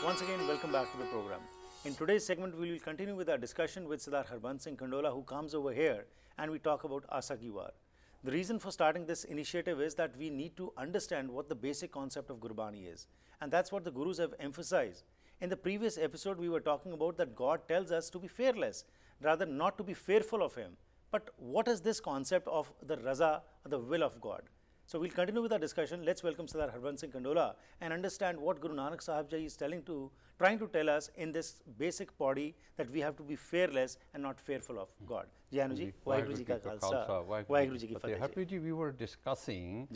Once again, welcome back to the program. In today's segment, we will continue with our discussion with Sardar Harbans Singh Kandola, who comes over here and we talk about Asa Ki War. The reason for starting this initiative is that we need to understand what the basic concept of Gurbani is. And that's what the Gurus have emphasized. In the previous episode, we were talking about that God tells us to be fearless, rather not to be fearful of Him. But what is this concept of the Raza, or the will of God? So we'll continue with our discussion. Let's welcome Sardar Harbans Singh Kandola and understand what Guru Nanak Sahib Ji is trying to tell us in this basic body, that we have to be fearless and not fearful of God. Jai Ji, Vaheguru Ji Ka Khalsa, Vaheguru Ji Ki Fateh. Harpreet ji, we were discussing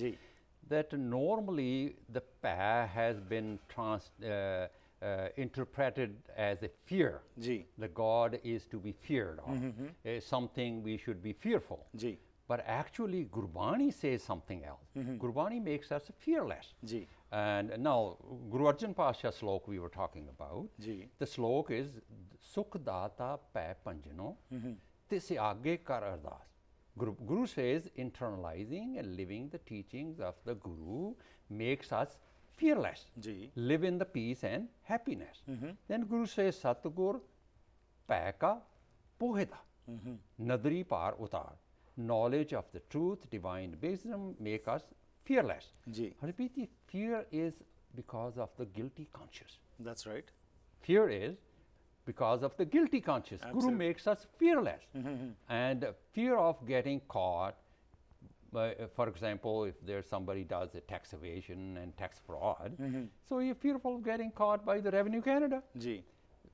that normally the pa has been interpreted as a fear. The God is to be feared of, something we should be fearful. But actually, Gurbani says something else. Gurbani makes us fearless. And now, Guru Arjan Pasha slok we were talking about. The slok is Sukh Data Pay Panjano Tise Aage Kar Ardas. Guru says internalizing and living the teachings of the Guru makes us fearless. Live in the peace and happiness. Then Guru says Satgur Pay Ka Poheda Nadri Par Utar. Knowledge of the truth, divine wisdom make us fearless. Harpreet, fear is because of the guilty conscience. That's right. Fear is because of the guilty conscience. Guru makes us fearless. And fear of getting caught, for example, if there's somebody does a tax evasion and tax fraud, so you're fearful of getting caught by the Revenue Canada.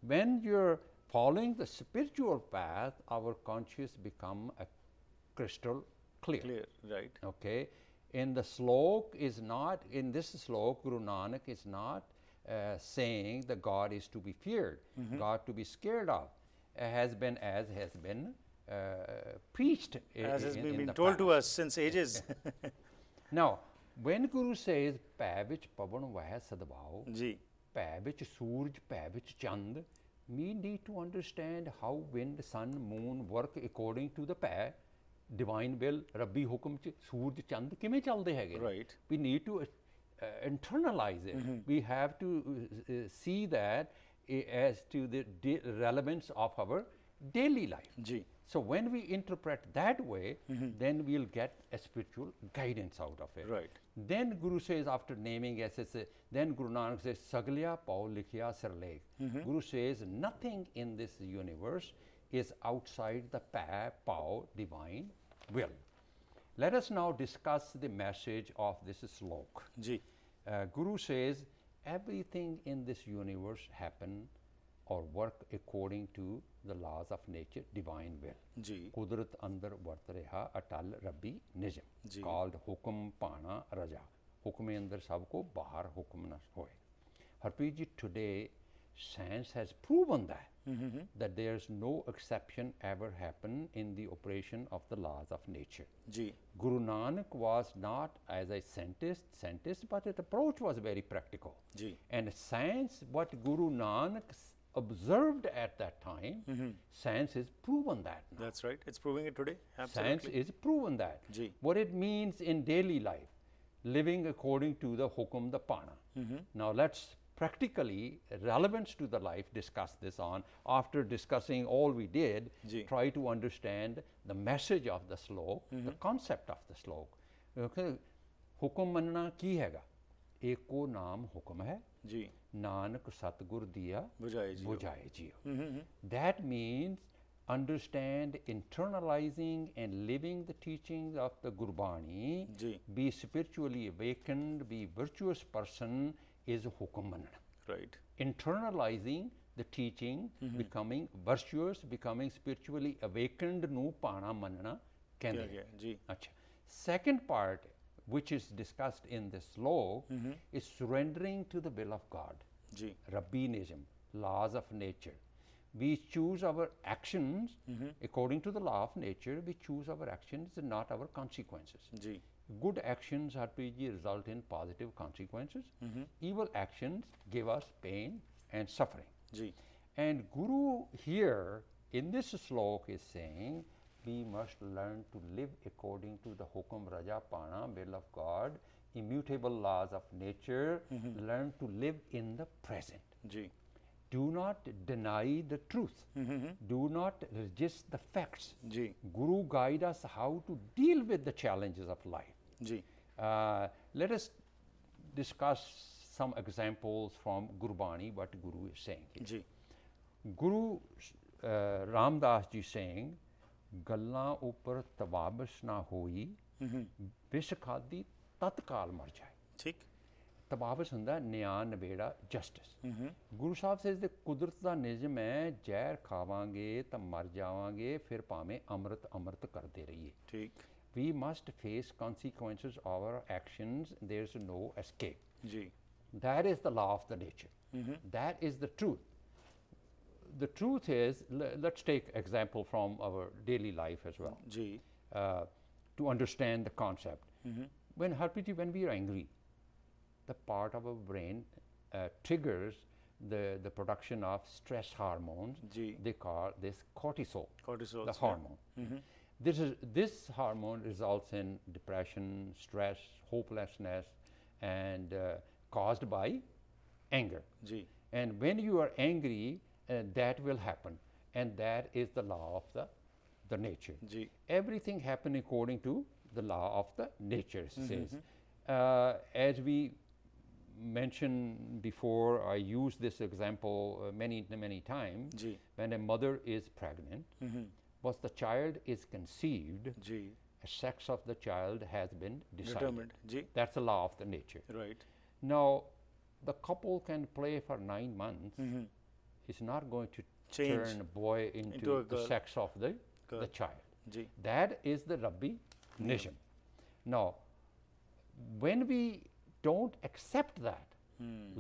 When you're following the spiritual path, our conscience become a crystal clear. Right. Okay. In the slok is not, in this slok, Guru Nanak is not saying that God is to be feared, God to be scared of, has been preached. As has been told to us since ages. Now, when Guru says, Pay vich pavan vah sadbhao, Pay vich surj, Pay vich chand, we need to understand how wind, sun, moon work according to the Pay. Divine will, Rabbi Hukum ch Surj Chand kiਵੇਂ ਚੱਲਦੇ ਹੈਗੇ. Right. We need to internalize it. We have to see that as to the relevance of our daily life. So when we interpret that way, then we'll get a spiritual guidance out of it. Right. Then Guru says, after naming SSA, then Guru Nanak says, Saglya Pau Likhya Sarlek. Guru says, nothing in this universe is outside the Pau divine will. Let us now discuss the message of this slok. Guru says, everything in this universe happen or work according to the laws of nature, divine will. Kudrat andar vart reha atal Rabbi Nijam, called Hukum Pana Raja. Hukume andar sabko bahar hukum na hoye. Harpreet ji, today science has proven that there is no exception ever happen in the operation of the laws of nature. Guru Nanak was not as a scientist, but his approach was very practical. And science, what Guru Nanak observed at that time, science is proven that now. That's right. It's proving it today. Absolutely. Science is proven that. What it means in daily life, living according to the Hukum, the Pana. Now let's practically relevance to the life discuss this on. After discussing all we did, try to understand the message of the slok, the concept of the slok. Okay. Hukum manna ki hega? Eko naam hukum hai. Nanak Satgur diya bujhaye jiyo. That means understand, internalizing and living the teachings of the Gurbani, be spiritually awakened, be virtuous person, is hukum manna. Right. Internalizing the teaching, becoming virtuous, becoming spiritually awakened, nu pana manna kende. Second part, which is discussed in this law, is surrendering to the will of God. Rabbinism, laws of nature. We choose our actions according to the law of nature. We choose our actions and not our consequences. Good actions, Harpreet ji, result in positive consequences. Evil actions give us pain and suffering. And Guru here in this slok is saying, we must learn to live according to the Hukum Raja Pana, will of God, immutable laws of nature, learn to live in the present. Ji. Do not deny the truth. Do not resist the facts. Ji. Guru guide us how to deal with the challenges of life. Ji. Let us discuss some examples from Gurbani, what Guru is saying here. Ji. Guru Ramdas ji saying, ਗੱਲਾਂ ਉੱਪਰ ਤਵਾਬਸ਼ ਨਾ ਹੋਈ ਵਿਸ਼ ਖਾਦੀ ਤਤਕਾਲ ਮਰ ਜਾਏ. ठीक. ਤਵਾਬਸ਼ ਹੁੰਦਾ ਨਿਆਂ ਨਿਬੇੜਾ justice. Guru Sahib says ਦੇ ਕੁਦਰਤ ਦਾ ਨਿਯਮ ਹੈ, ਜ਼ਹਿਰ ਖਾਵਾਂਗੇ ਤਾਂ ਮਰ ਜਾਵਾਂਗੇ, ਫਿਰ ਭਾਵੇਂ ਅੰਮ੍ਰਿਤ ਅੰਮ੍ਰਿਤ ਕਰਦੇ ਰਹੀਏ. ठीक. We must face consequences of our actions. There is no escape. Ji. That is the law of the nature. That is the truth. The truth is, let's take example from our daily life as well. Ji. To understand the concept. When we are angry, the part of our brain triggers the production of stress hormones. Ji. They call this cortisol. Cortisol. The hormone. This hormone results in depression, stress, hopelessness, and caused by anger. Ji. And when you are angry, that will happen, and that is the law of the nature. Ji. Everything happen according to the law of the nature, says. As we mentioned before, I used this example many times. Ji. When a mother is pregnant, once the child is conceived, ji. the sex of the child has been decided. Determined. Ji. That's the law of the nature. Right. Now, the couple can play for 9 months. It's not going to Change turn a boy into a the girl. sex of the child. Ji. That is the Rabbi nizam. Now, when we don't accept that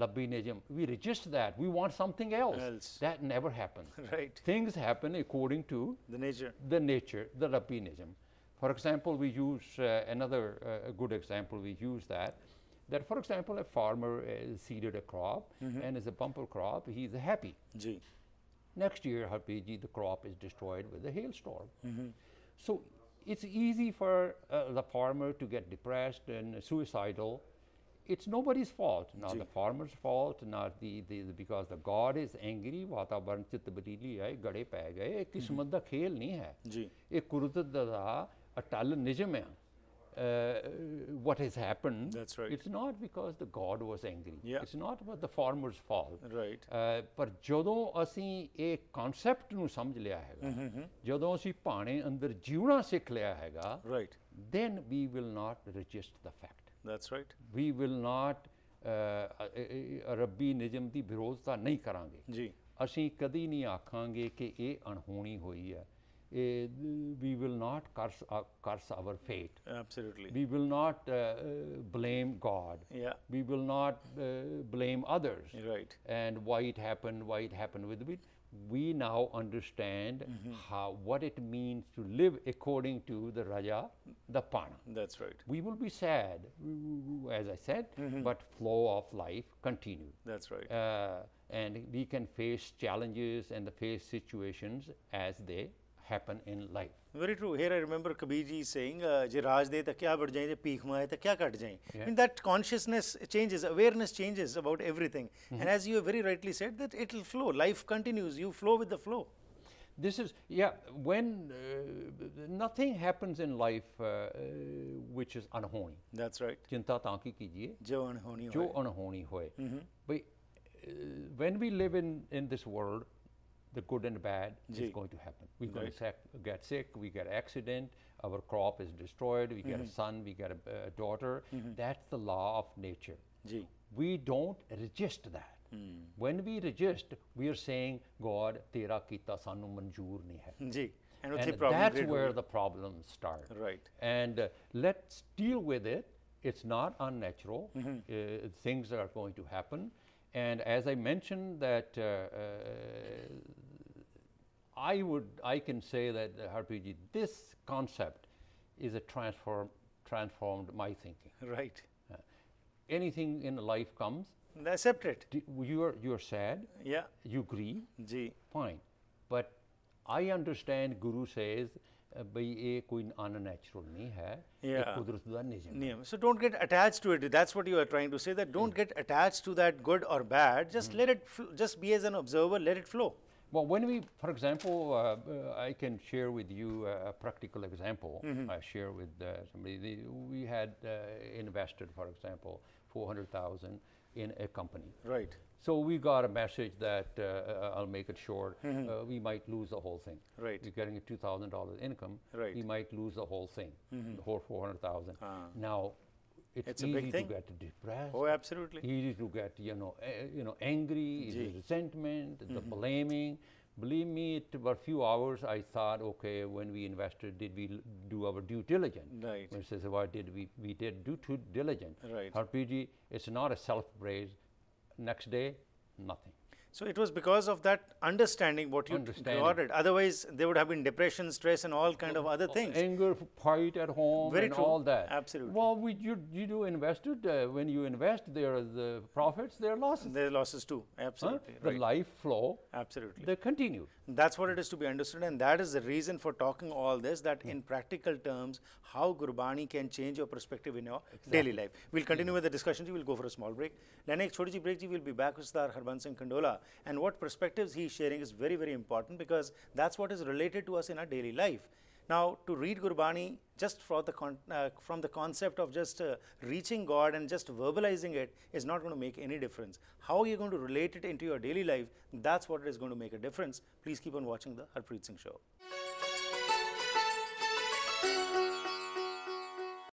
Rabbi nizam, we resist that. We want something else. That never happens. Right. Things happen according to The nature. the nature, the Rabbi nizam. For example, we use another good example. We use that, for example, a farmer seeded a crop and is a bumper crop. He's happy. Ji. Next year, Harpiji, the crop is destroyed with a hailstorm. So it's easy for the farmer to get depressed and suicidal. It's nobody's fault. Not the farmer's fault, not because the God is angry. वातावरण चित्त बदीली है, गड़े पै गए. किस्मत दा खेल नहीं है. जी. एक कुदरत दा अटल निजम है. What has happened, That's right. It's not because the God was angry. Yeah. It's not about the farmer's fault. Right. ਪਰ ਜਦੋਂ ਅਸੀਂ ਇਹ ਕਨਸੈਪਟ ਨੂੰ ਸਮਝ ਲਿਆ ਹੈਗਾ, ਜਦੋਂ ਅਸੀਂ ਭਾਣੇ ਅੰਦਰ ਜਿਉਣਾ ਸਿੱਖ ਲਿਆ ਹੈਗਾ, Right. then we will not resist the fact. That's right. We will not ਰੱਬੀ ਨਿਯਮ ਦੀ ਵਿਰੋਧਤਾ ਨਹੀਂ ਕਰਾਂਗੇ. जी. ਅਸੀਂ ਕਦੀ ਨਹੀਂ ਆਖਾਂਗੇ ਕਿ ਇਹ ਅਣਹੋਣੀ ਹੋਈ ਹੈ. We will not curse our fate. Absolutely. We will not blame God. Yeah. We will not blame others. Right. And why it happened with it. We now understand what it means to live according to the Raja, the Pana. That's right. We will be sad, as I said, but flow of life continues. That's right. And we can face challenges and face situations as they happen in life. Very true. Here I remember Kabir ji saying, "Je Raj de ta kya bad jaye, je peek maaye ta kya kat jaye." I mean, that consciousness changes, awareness changes about everything. And as you have very rightly said, that it will flow. Life continues. You flow with the flow. This is, when nothing happens in life which is unhoni. That's right. Chinta taanki kijiye. Jo anhoni hoye. Jo unhoni hoye. But when we live in this world, the good and bad is going to happen. We're going to get sick, we get accident, our crop is destroyed, we get a son, we get a daughter. That's the law of nature. Ji. We don't resist that. When we resist, we are saying, God, tera kita sanu manzoor nahi hai. Ji. And that's where the problems start. Right. And let's deal with it. It's not unnatural. Things are going to happen. And as I mentioned that I can say that Harpiji, this concept is a transformed my thinking. Right. Anything in life comes. Accept it. You're sad. Yeah. You grieve. Ji. Fine. But I understand Guru says ਬਈ ਇਹ ਕੋਈ unnatural ਨਹੀਂ ਹੈ, ਇਹ Yeah. ਕੁਦਰਤ ਦਾ ਨਿਯਮ ਹੈ। Niyam. So don't get attached to it. That's what you are trying to say. That don't get attached to that good or bad. Just let it. Just be as an observer. Let it flow. Well, when we, for example, I can share with you a practical example. I share with somebody. We had invested, for example, 400,000 in a company. Right. So we got a message that I'll make it short. We might lose the whole thing. Right. We're getting a $2,000 income. Right. We might lose the whole thing, the whole 400,000. Now, It's a easy big to thing. get depressed. Oh, absolutely. Easy to get angry, resentment, the blaming. Believe me, for a few hours I thought, okay, when we invested, did we do our due diligence? Right. When it says, what did we did do due diligence? Right. RPG, it's not a self-praise. Next day, nothing. So it was because of that understanding what you got it. Otherwise, there would have been depression, stress, and all kind of other things. Anger, fight at home, Very and true. all that. Absolutely. Well, you do invested. When you invest, there are the profits, there are losses. There are losses too. Absolutely. The Right. life flow, Absolutely. they continue. That's what it is to be understood, and that is the reason for talking all this, that in practical terms, how Gurbani can change your perspective in your daily life. We'll continue with the discussion. We'll go for a small break. Then next choti break, we'll be back with Sardar Harbans Singh Kandola, and what perspectives he is sharing is very, very important, because that's what is related to us in our daily life. Now, to read Gurbani just from the concept of just reaching God and just verbalizing it is not going to make any difference. How are you going to relate it into your daily life? That's what is going to make a difference. Please keep on watching the Harpreet Singh Show.